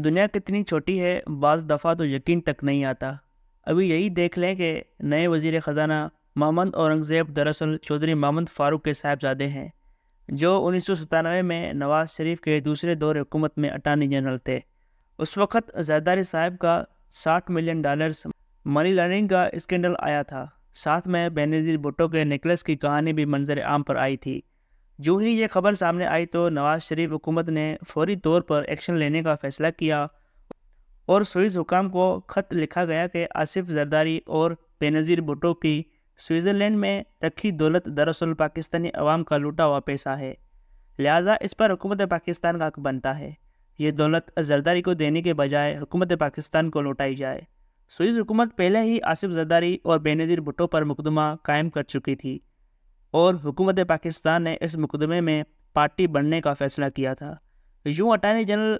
دنیا کتنی چھوٹی ہے بعض دفعہ تو یقین تک نہیں آتا۔ ابھی یہی دیکھ لیں کہ نئے وزیر خزانہ محمد اورنگزیب دراصل چودھری محمد فاروق کے صاحبزادے ہیں، جو 1997 میں نواز شریف کے دوسرے دور حکومت میں اٹارنی جنرل تھے۔ اس وقت زرداری صاحب کا $60 ملین منی لانڈرنگ کا اسکینڈل آیا تھا، ساتھ میں بینظیر بھٹو کے نیکلس کی کہانی بھی منظر عام پر آئی تھی۔ جو ہی یہ خبر سامنے آئی تو نواز شریف حکومت نے فوری طور پر ایکشن لینے کا فیصلہ کیا اور سوئس حکام کو خط لکھا گیا کہ آصف زرداری اور بینظیر بھٹو کی سوئٹزرلینڈ میں رکھی دولت دراصل پاکستانی عوام کا لوٹا ہوا پیسہ ہے، لہٰذا اس پر حکومت پاکستان کا حق بنتا ہے۔ یہ دولت زرداری کو دینے کے بجائے حکومت پاکستان کو لوٹائی جائے۔ سوئس حکومت پہلے ہی آصف زرداری اور بینظیر بھٹو پر مقدمہ قائم کر چکی تھی اور حکومت پاکستان نے اس مقدمے میں پارٹی بننے کا فیصلہ کیا تھا۔ یوں اٹارنی جنرل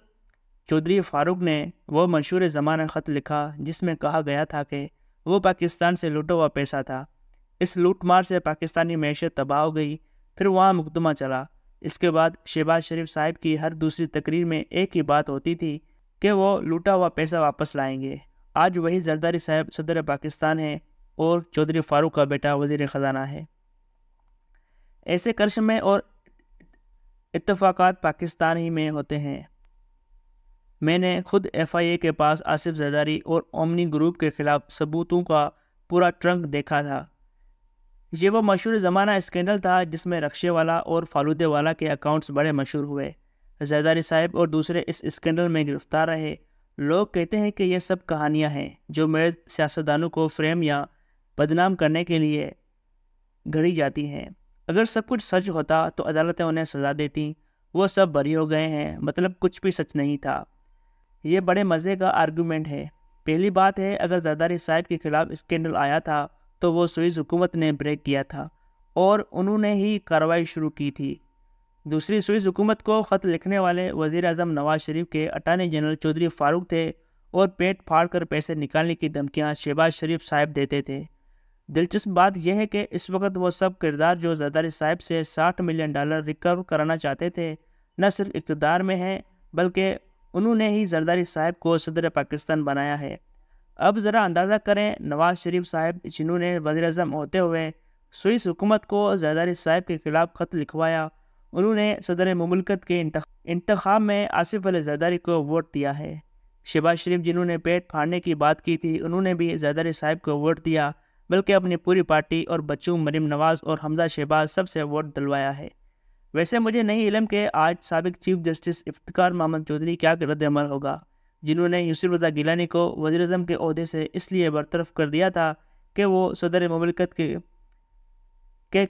چودھری فاروق نے وہ مشہور زمانہ خط لکھا جس میں کہا گیا تھا کہ وہ پاکستان سے لوٹا ہوا پیسہ تھا۔ اس لوٹ مار سے پاکستانی معیشت تباہ ہو گئی۔ پھر وہاں مقدمہ چلا۔ اس کے بعد شہباز شریف صاحب کی ہر دوسری تقریر میں ایک ہی بات ہوتی تھی کہ وہ لوٹا ہوا پیسہ واپس لائیں گے۔ آج وہی زرداری صاحب صدر پاکستان ہے اور چودھری فاروق کا بیٹا وزیر خزانہ ہے۔ ایسے کرشمے اور اتفاقات پاکستان ہی میں ہوتے ہیں۔ میں نے خود FIA کے پاس آصف زرداری اور اومنی گروپ کے خلاف ثبوتوں کا پورا ٹرنک دیکھا تھا۔ یہ وہ مشہور زمانہ اسکینڈل تھا جس میں رکشے والا اور فالودے والا کے اکاؤنٹس بڑے مشہور ہوئے۔ زرداری صاحب اور دوسرے اس اسکینڈل میں گرفتار رہے۔ لوگ کہتے ہیں کہ یہ سب کہانیاں ہیں جو محض سیاستدانوں کو فریم یا بدنام کرنے کے لیے گھڑی جاتی ہیں۔ اگر سب کچھ سچ ہوتا تو عدالتیں انہیں سزا دیتیں۔ وہ سب بری ہو گئے ہیں، مطلب کچھ بھی سچ نہیں تھا۔ یہ بڑے مزے کا آرگومنٹ ہے۔ پہلی بات ہے، اگر زرداری صاحب کے خلاف اسکینڈل آیا تھا تو وہ سوئس حکومت نے بریک کیا تھا اور انہوں نے ہی کارروائی شروع کی تھی۔ دوسری، سوئس حکومت کو خط لکھنے والے وزیر اعظم نواز شریف کے اٹارنی جنرل چودھری فاروق تھے اور پیٹ پھاڑ کر پیسے نکالنے کی دھمکیاں شہباز شریف صاحب دیتے تھے۔ دلچسپ بات یہ ہے کہ اس وقت وہ سب کردار جو زرداری صاحب سے $60 ملین ریکور کرانا چاہتے تھے نہ صرف اقتدار میں ہیں بلکہ انہوں نے ہی زرداری صاحب کو صدر پاکستان بنایا ہے۔ اب ذرا اندازہ کریں، نواز شریف صاحب جنہوں نے وزیر اعظم ہوتے ہوئے سوئس حکومت کو زرداری صاحب کے خلاف خط لکھوایا، انہوں نے صدر مملکت کے انتخاب میں آصف علی زرداری کو ووٹ دیا ہے۔ شہباز شریف جنہوں نے پیٹ پھاڑنے کی بات کی تھی، انہوں نے بھی زرداری صاحب کو ووٹ دیا بلکہ اپنی پوری پارٹی اور بچوں مریم نواز اور حمزہ شہباز سب سے ووٹ دلوایا ہے۔ ویسے مجھے نہیں علم کہ آج سابق چیف جسٹس افتخار محمد چودھری کیا رد عمل ہوگا، جنہوں نے یوسف رضا گیلانی کو وزیر اعظم کے عہدے سے اس لیے برطرف کر دیا تھا کہ وہ صدر مملکت کے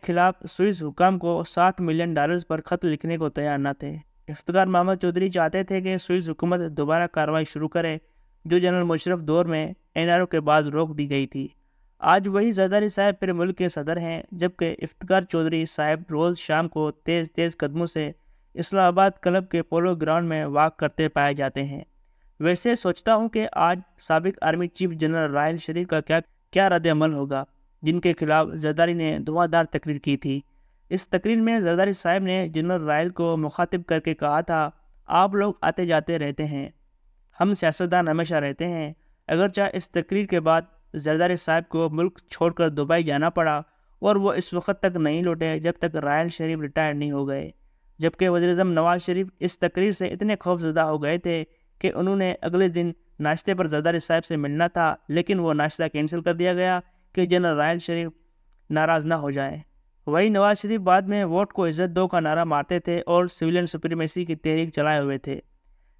خلاف سوئس حکام کو $60 ملین پر خط لکھنے کو تیار نہ تھے۔ افتخار محمد چودھری چاہتے تھے کہ سوئس حکومت دوبارہ کارروائی شروع کرے جو جنرل مشرف دور میں NRO کے بعد روک دی گئی تھی۔ آج وہی زرداری صاحب پھر ملک کے صدر ہیں، جبکہ افتخار چودھری صاحب روز شام کو تیز تیز قدموں سے اسلام آباد کلب کے پولو گراؤنڈ میں واک کرتے پائے جاتے ہیں۔ ویسے سوچتا ہوں کہ آج سابق army chief general Raheel Sharif کا کیا رد عمل ہوگا، جن کے خلاف زرداری نے دھواں دار تقریر کی تھی۔ اس تقریر میں زرداری صاحب نے جنرل راحیل کو مخاطب کر کے کہا تھا، آپ لوگ آتے جاتے رہتے ہیں، ہم سیاستدان ہمیشہ رہتے ہیں۔ اگرچہ اس تقریر کے بعد زرداری صاحب کو ملک چھوڑ کر دبئی جانا پڑا اور وہ اس وقت تک نہیں لوٹے جب تک راحیل شریف ریٹائر نہیں ہو گئے، جبکہ وزیر اعظم نواز شریف اس تقریر سے اتنے خوف زدہ ہو گئے تھے کہ انہوں نے اگلے دن ناشتے پر زرداری صاحب سے ملنا تھا، لیکن وہ ناشتہ کینسل کر دیا گیا کہ جنرل راحیل شریف ناراض نہ ہو جائیں۔ وہی نواز شریف بعد میں ووٹ کو عزت دو کا نعرہ مارتے تھے اور سویلین سپریمیسی کی تحریک چلائے ہوئے تھے۔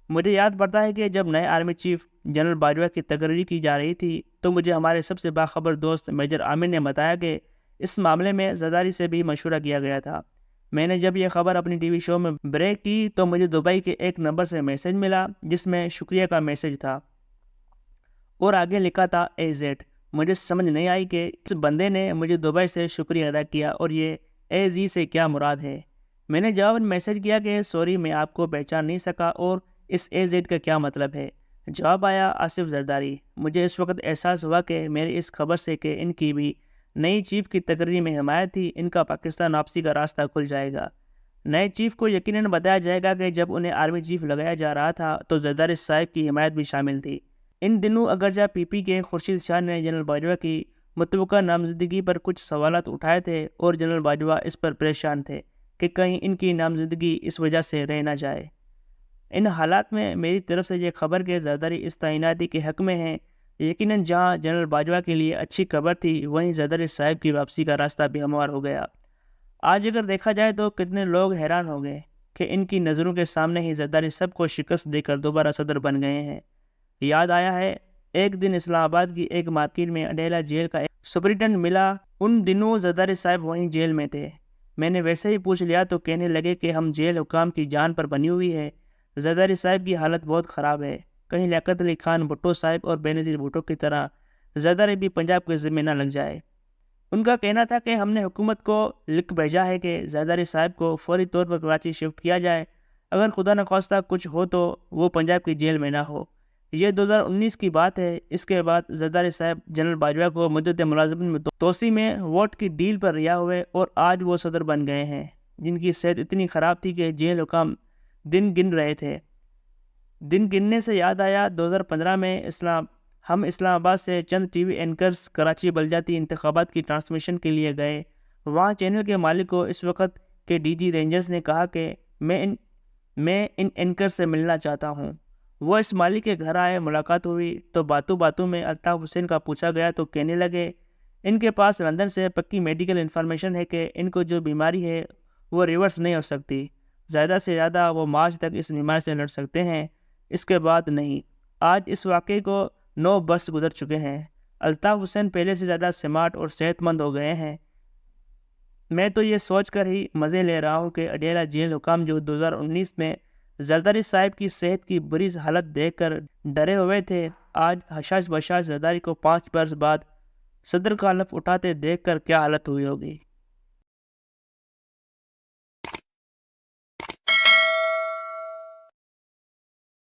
مجھے یاد پڑتا ہے کہ جب نئے آرمی چیف جنرل باجوہ کی تقرری کی جا رہی تھی تو مجھے ہمارے سب سے باخبر دوست میجر عامر نے بتایا کہ اس معاملے میں زرداری سے بھی مشورہ کیا گیا تھا۔ میں نے جب یہ خبر اپنی ٹی وی شو میں بریک کی تو مجھے دبئی کے ایک نمبر سے میسج ملا جس میں شکریہ کا میسج تھا اور آگے لکھا تھا AZ۔ مجھے سمجھ نہیں آئی کہ اس بندے نے مجھے دبئی سے شکریہ ادا کیا اور یہ AZ سے کیا مراد ہے۔ میں نے جواب میسج کیا کہ سوری، میں آپ کو پہچان نہیں سکا اور اس AZ کا کیا مطلب ہے۔ جواب آیا آصف زرداری۔ مجھے اس وقت احساس ہوا کہ میری اس خبر سے کہ ان کی بھی نئی چیف کی تقرری میں حمایت تھی، ان کا پاکستان واپسی کا راستہ کھل جائے گا۔ نئے چیف کو یقیناً بتایا جائے گا کہ جب انہیں آرمی چیف لگایا جا رہا تھا تو زرداری صاحب کی حمایت بھی شامل تھی۔ ان دنوں اگرچہ پی پی کے خورشید شاہ نے جنرل باجوہ کی متوقع نامزدگی پر کچھ سوالات اٹھائے تھے اور جنرل باجوہ اس پر پریشان تھے کہ کہیں ان کی نامزدگی اس وجہ سے رہ نہ جائے۔ ان حالات میں میری طرف سے یہ خبر کہ زرداری اس تعیناتی کے حق میں ہیں، یقیناً جہاں جنرل باجوہ کے لیے اچھی خبر تھی وہیں زرداری صاحب کی واپسی کا راستہ بھی ہموار ہو گیا۔ آج اگر دیکھا جائے تو کتنے لوگ حیران ہو گئے کہ ان کی نظروں کے سامنے ہی زرداری سب کو شکست دے کر دوبارہ صدر بن گئے ہیں۔ یاد آیا ہے ایک دن اسلام آباد کی ایک مارکیٹ میں اڈیلہ جیل کا ایک سپرنٹینڈنٹ ملا۔ ان دنوں زرداری صاحب وہیں جیل میں تھے۔ میں نے ویسے ہی پوچھ لیا تو کہنے لگے کہ ہم جیل حکام کی جان پر بنی ہوئی ہے، زرداری صاحب کی حالت بہت خراب ہے، کہیں لیاقت علی خان بھٹو صاحب اور بینظیر بھٹو کی طرح زرداری بھی پنجاب کے ذمہ نہ لگ جائے۔ ان کا کہنا تھا کہ ہم نے حکومت کو لکھ بھیجا ہے کہ زرداری صاحب کو فوری طور پر کراچی شفٹ کیا جائے، اگر خدا نخواستہ کچھ ہو تو وہ پنجاب کی جیل میں نہ ہو۔ یہ 2019 کی بات ہے۔ اس کے بعد زرداری صاحب جنرل باجوہ کو مدت ملازمت میں توسیع میں ووٹ کی ڈیل پر رہا ہوئے اور آج وہ صدر بن گئے ہیں، جن کی صحت اتنی خراب تھی کہ جیل حکام دن گن رہے تھے۔ دن گننے سے یاد آیا 2015 میں ہم اسلام آباد سے چند ٹی وی اینکرز کراچی بلدیاتی انتخابات کی ٹرانسمیشن کے لیے گئے۔ وہاں چینل کے مالک کو اس وقت کے ڈی جی رینجرز نے کہا کہ میں ان اینکر سے ملنا چاہتا ہوں۔ وہ اس مالک کے گھر آئے، ملاقات ہوئی تو باتوں باتوں میں الطاف حسین کا پوچھا گیا تو کہنے لگے ان کے پاس لندن سے پکی میڈیکل انفارمیشن ہے کہ ان کو جو بیماری ہے وہ ریورس نہیں ہو سکتی، زیادہ سے زیادہ وہ مارچ تک اس بیماری سے لڑ سکتے ہیں، اس کے بعد نہیں۔ آج اس واقعے کو 9 برس گزر چکے ہیں۔ الطاف حسین پہلے سے زیادہ سمارٹ اور صحت مند ہو گئے ہیں۔ میں تو یہ سوچ کر ہی مزے لے رہا ہوں کہ اڈیلہ جیل حکام جو 2019 میں زرداری صاحب کی صحت کی بری حالت دیکھ کر ڈرے ہوئے تھے، آج حشاش بشاش زرداری کو 5 برس بعد صدر کا حلف اٹھاتے دیکھ کر کیا حالت ہوئی ہوگی۔